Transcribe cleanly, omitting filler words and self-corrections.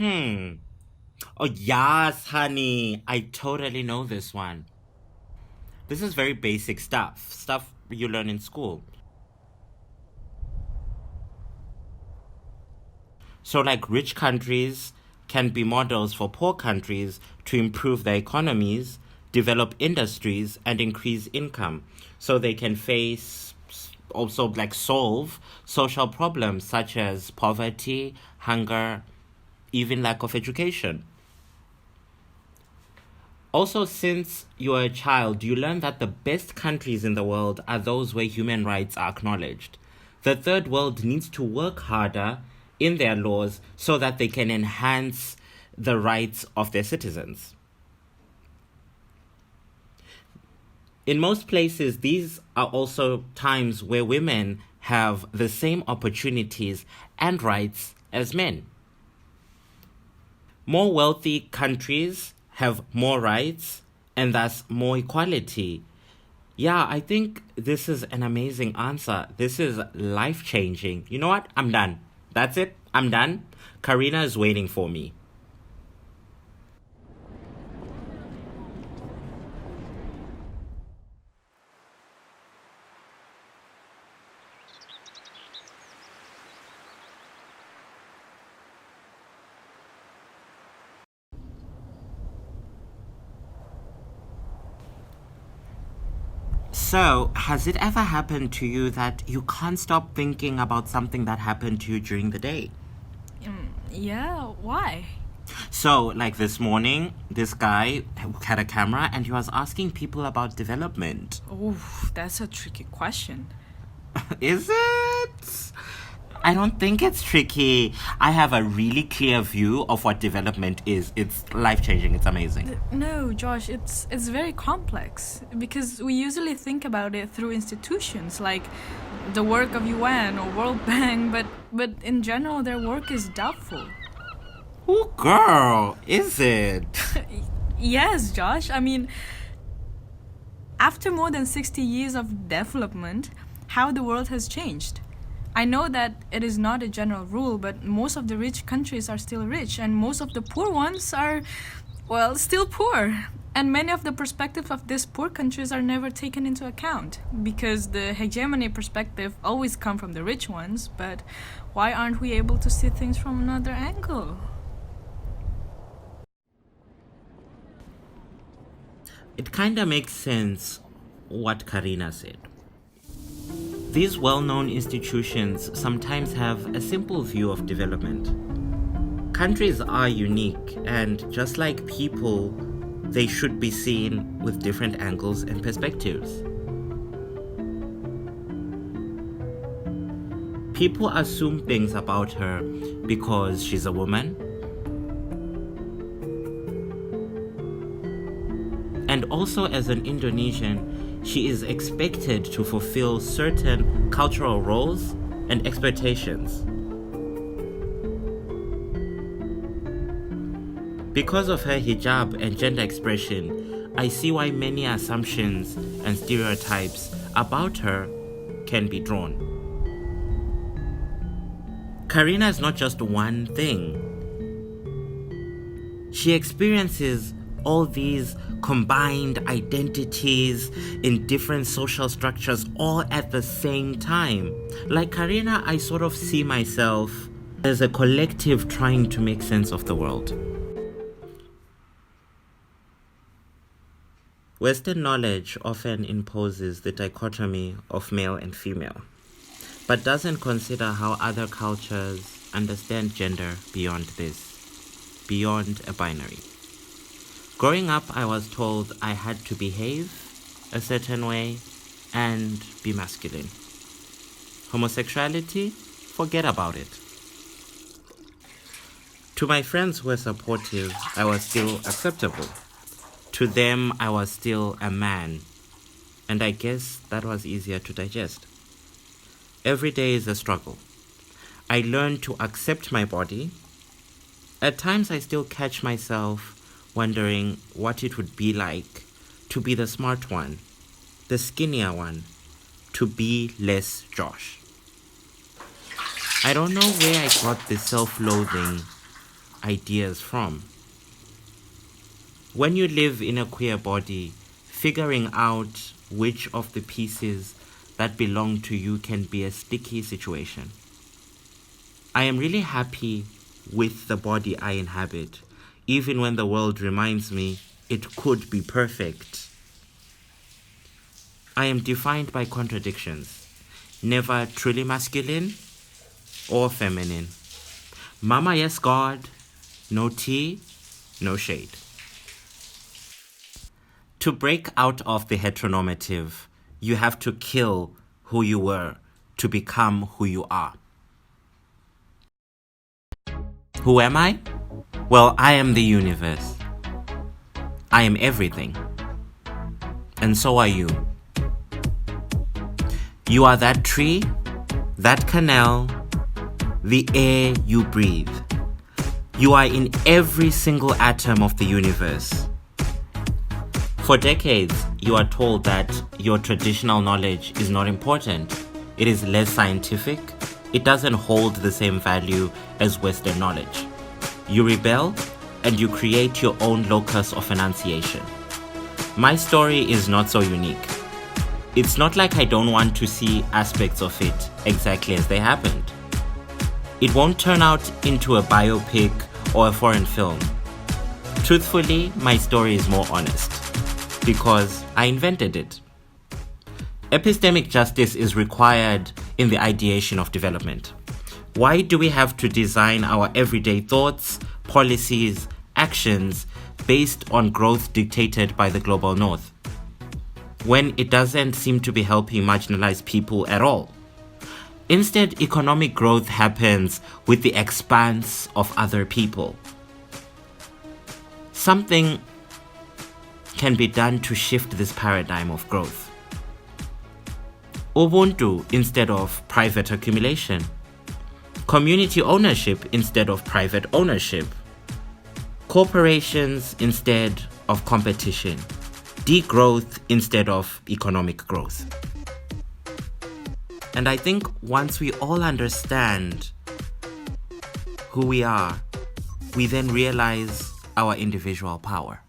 Hmm. Oh, yes, honey. I totally know this one. This is very basic stuff you learn in school. So, like, rich countries can be models for poor countries to improve their economies, develop industries, and increase income. So they can also like solve social problems such as poverty, hunger, even lack of education. Also, since you're a child, you learn that the best countries in the world are those where human rights are acknowledged. The third world needs to work harder in their laws so that they can enhance the rights of their citizens. In most places, these are also times where women have the same opportunities and rights as men. More wealthy countries have more rights and thus more equality. Yeah, I think this is an amazing answer. This is life changing. You know what? I'm done. That's it. I'm done. Karina is waiting for me. So, has it ever happened to you that you can't stop thinking about something that happened to you during the day? Yeah, why? So, like this morning, this guy had a camera and he was asking people about development. Oh, that's a tricky question. Is it? I don't think it's tricky. I have a really clear view of what development is. It's life changing, it's amazing. No, Josh, it's very complex because we usually think about it through institutions like the work of UN or World Bank, but in general their work is doubtful. Oh, girl, is it? Yes, Josh. I mean, after more than 60 years of development, how the world has changed. I know that it is not a general rule, but most of the rich countries are still rich, and most of the poor ones are, well, still poor. And many of the perspectives of these poor countries are never taken into account because the hegemony perspective always come from the rich ones. But why aren't we able to see things from another angle? It kinda makes sense what Karina said. These well known institutions sometimes have a simple view of development. Countries are unique, and just like people, they should be seen with different angles and perspectives. People assume things about her because she's a woman, and also as an Indonesian, she is expected to fulfill certain cultural roles and expectations. Because of her hijab and gender expression, I see why many assumptions and stereotypes about her can be drawn. Karina is not just one thing. She experiences all these combined identities in different social structures all at the same time. Like Karina, I sort of see myself as a collective trying to make sense of the world. Western knowledge often imposes the dichotomy of male and female, but doesn't consider how other cultures understand gender beyond this, beyond a binary. Growing up, I was told I had to behave a certain way and be masculine. Homosexuality? Forget about it. To my friends who were supportive, I was still acceptable. To them, I was still a man. And I guess that was easier to digest. Every day is a struggle. I learned to accept my body. At times, I still catch myself wondering what it would be like to be the smart one, the skinnier one, to be less Josh. I don't know where I got this self-loathing ideas from. When you live in a queer body, figuring out which of the pieces that belong to you can be a sticky situation. I am really happy with the body I inhabit, even when the world reminds me it could be perfect. I am defined by contradictions, never truly masculine or feminine. Mama, yes, God, no tea, no shade. To break out of the heteronormative, you have to kill who you were to become who you are. Who am I? Well, I am the universe. I am everything. And so are you. You are that tree, that canal, the air you breathe. You are in every single atom of the universe. For decades, you are told that your traditional knowledge is not important. It is less scientific. It doesn't hold the same value as Western knowledge. You rebel and you create your own locus of enunciation. My story is not so unique. It's not like I don't want to see aspects of it exactly as they happened. It won't turn out into a biopic or a foreign film. Truthfully, my story is more honest because I invented it. Epistemic justice is required in the ideation of development. Why do we have to design our everyday thoughts, policies, actions based on growth dictated by the global north, when it doesn't seem to be helping marginalized people at all? Instead, economic growth happens with the expanse of other people. Something can be done to shift this paradigm of growth. Ubuntu instead of private accumulation. Community ownership instead of private ownership. Corporations instead of competition. Degrowth instead of economic growth. And I think once we all understand who we are, we then realize our individual power.